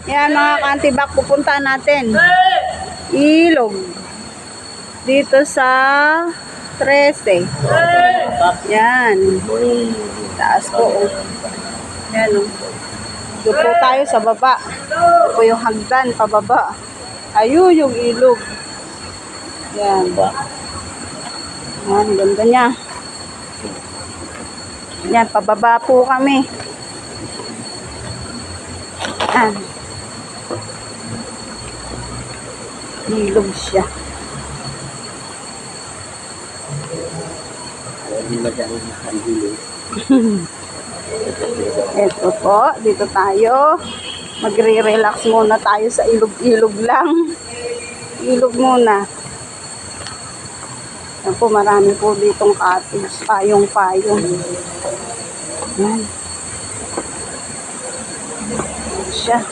Yan mga ka-antibak, pupunta natin. Ilog. Dito sa 13. Yan. Taas po. Oh. Yan. Oh. Doon po tayo sa baba. Ito po yung hagdan, pababa. Ayun yung ilog. Yan. Yan, ganda niya. Yan, pababa po kami. Yan. Ilog siya. Ito po, dito tayo. Magre-relax muna tayo sa ilog-ilog lang. Ilog muna. Yan po, marami po ditong cottage. Payong-payong. Yan. Yan siya.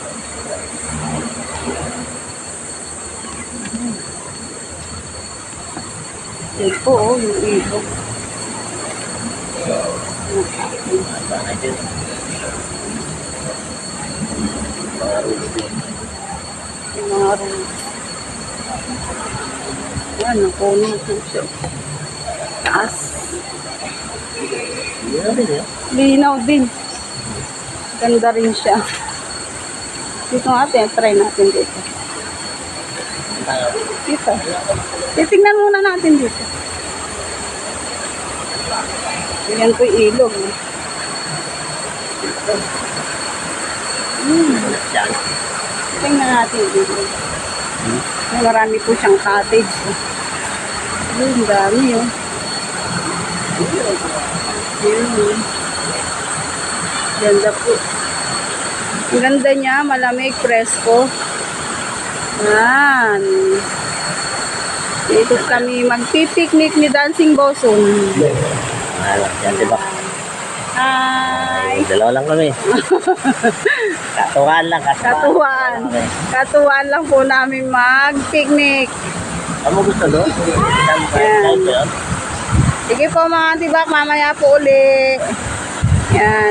Yan po, oh, yung ilog. Yung mga room. Yan, nakunin po siya. Taas. Linaw din. Ganda rin siya. Dito natin, try natin dito. Dito. Titignan muna natin dito. Yan po yung ilog. Dito. Tingnan natin dito. Marami po siyang cottage. Ang dami yun. Ganda po. Ang ganda niya, malamig, presko. Yan. Dito kami magpipiknik ni Dancing Boson. Hi! Dalawa lang kami. Katuwaan lang. Katuwaan lang po namin mag-picnic. Kamu gusto doon? Yan. Sige po mga tibak, mamaya po uli. Yan.